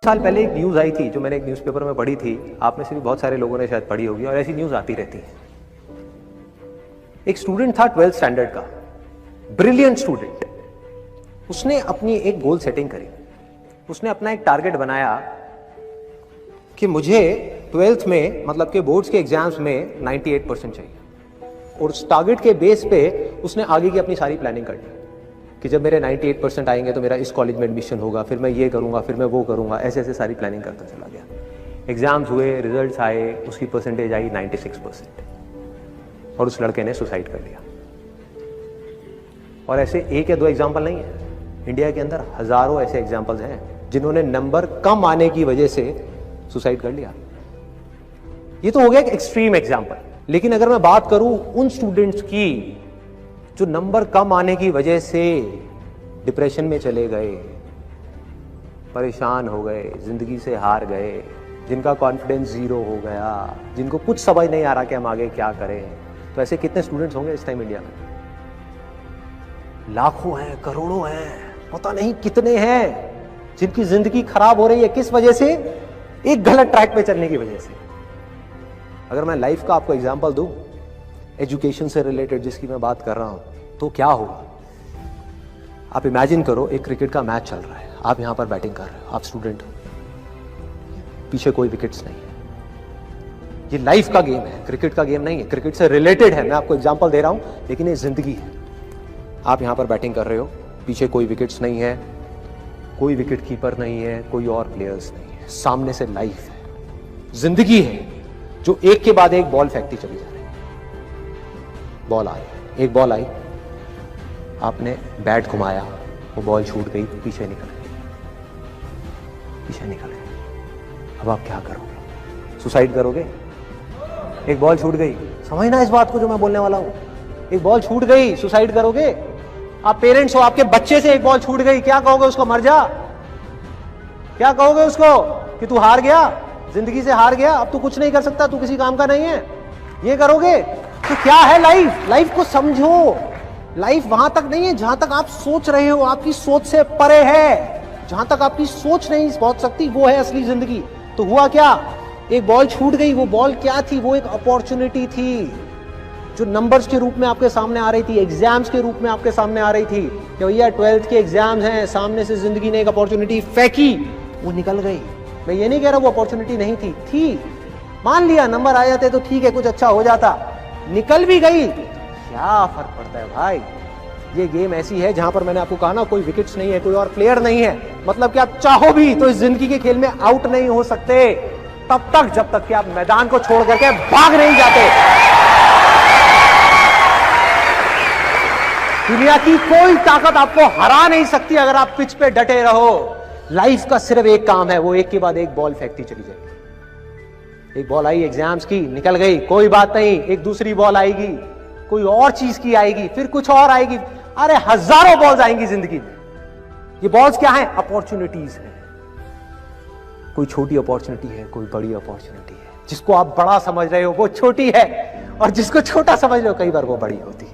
साल पहले एक न्यूज़ आई थी जो मैंने एक न्यूज़पेपर में पढ़ी थी, आप में से भी बहुत सारे लोगों ने शायद पढ़ी होगी, और ऐसी न्यूज़ आती रहती है। एक स्टूडेंट था 12th स्टैंडर्ड का, ब्रिलियंट स्टूडेंट। उसने अपनी एक गोल सेटिंग करी, उसने अपना एक टारगेट बनाया कि मुझे 12th में, मतलब के बोर्ड्स के एग्जाम्स में 98% चाहिए, और उस टारगेट के बेस पे उसने आगे की अपनी सारी प्लानिंग कर ली कि जब मेरे 98% आएंगे तो मेरा इस कॉलेज में एडमिशन होगा, फिर मैं ये करूंगा, फिर मैं वो करूंगा, ऐसे ऐसे सारी प्लानिंग करता चला गया। एग्जाम्स हुए, रिजल्ट्स आए, उसकी परसेंटेज आई 96%, और उस लड़के ने सुसाइड कर लिया। और ऐसे एक या दो एग्जाम्पल नहीं है, इंडिया के अंदर हजारों ऐसे एग्जाम्पल्स हैं जिन्होंने नंबर कम आने की वजह से सुसाइड कर लिया। ये तो हो गया एक एक्सट्रीम एग्जाम्पल, लेकिन अगर मैं बात करूं उन स्टूडेंट्स की जो नंबर कम आने की वजह से डिप्रेशन में चले गए, परेशान हो गए, जिंदगी से हार गए, जिनका कॉन्फिडेंस जीरो हो गया, जिनको कुछ समझ नहीं आ रहा कि हम आगे क्या करें, तो ऐसे कितने स्टूडेंट्स होंगे इस टाइम इंडिया में? लाखों हैं, करोड़ों हैं, पता नहीं कितने हैं जिनकी जिंदगी खराब हो रही है। किस वजह से? एक गलत ट्रैक पे चलने की वजह से। अगर मैं लाइफ का आपको एग्जांपल दूं, एजुकेशन से रिलेटेड जिसकी मैं बात कर रहा हूं, तो क्या होगा? आप इमेजिन करो, एक क्रिकेट का मैच चल रहा है, आप यहां पर बैटिंग कर रहे हो, आप स्टूडेंट हो, पीछे कोई विकेट्स नहीं है। ये लाइफ का गेम है, क्रिकेट का गेम नहीं है, क्रिकेट से रिलेटेड है, मैं आपको एग्जांपल दे रहा हूं, लेकिन ये जिंदगी है। आप यहां पर बैटिंग कर रहे हो, पीछे कोई विकेट्स नहीं है, कोई विकेट कीपर नहीं है, कोई और प्लेयर्स नहीं है, सामने से लाइफ है, जिंदगी है, जो एक के बाद एक बॉल फेंकती चली जा रही है। बॉल आई, एक बॉल आई, आपने बैट घुमाया, वो बॉल छूट गई, पीछे निकल गई, पीछे निकल गई। अब आप क्या करोगे? सुसाइड करोगे? एक बॉल छूट गई, समझना इस बात को जो मैं बोलने वाला हूं, एक बॉल छूट गई, सुसाइड करोगे? आप पेरेंट्स हो, आपके बच्चे से एक बॉल छूट गई, क्या कहोगे उसको? मर जा? क्या कहोगे उसको कि तू हार गया, जिंदगी से हार गया, अब तू कुछ नहीं कर सकता, तू किसी काम का नहीं है? ये करोगे? तो क्या है लाइफ? लाइफ को समझो। लाइफ वहां तक नहीं है जहां तक आप सोच रहे हो, आपकी सोच से परे है। जहां तक आपकी सोच नहीं पहुंच सकती, वो है असली जिंदगी। तो हुआ क्या? एक बॉल छूट गई। वो बॉल क्या थी? वो एक अपॉर्चुनिटी थी जो नंबर्स के रूप में आपके सामने आ रही थी, एग्जाम्स के रूप में आपके सामने आ रही थी कि भैया 12th के एग्जाम्स हैं, सामने से जिंदगी ने एक अपॉर्चुनिटी फेंकी, वो निकल गई। मैं ये नहीं कह रहा वो अपॉर्चुनिटी नहीं थी, मान लिया नंबर आ जाते तो ठीक है, कुछ अच्छा हो जाता, निकल भी गई, क्या फर्क पड़ता है भाई? ये गेम ऐसी है जहां पर मैंने आपको कहा ना, कोई विकेट्स नहीं है, कोई और प्लेयर नहीं है, मतलब कि आप चाहो भी तो इस जिंदगी के खेल में आउट नहीं हो सकते तब तक जब तक कि आप मैदान को छोड़ करके भाग नहीं जाते। दुनिया की कोई ताकत आपको हरा नहीं सकती अगर आप पिच पे डटे रहो। लाइफ का सिर्फ एक काम है, वो एक के बाद एक बॉल फेंकती चली जाएगी। एक बॉल आई एग्जाम्स की, निकल गई, कोई बात नहीं, एक दूसरी बॉल आएगी, कोई और चीज की आएगी, फिर कुछ और आएगी। अरे हजारों बॉल्स आएंगी जिंदगी में। ये बॉल्स क्या है? अपॉर्चुनिटीज है। कोई छोटी अपॉर्चुनिटी है, कोई बड़ी अपॉर्चुनिटी है। जिसको आप बड़ा समझ रहे हो वो छोटी है, और जिसको छोटा समझ रहे हो कई बार वो बड़ी होती है।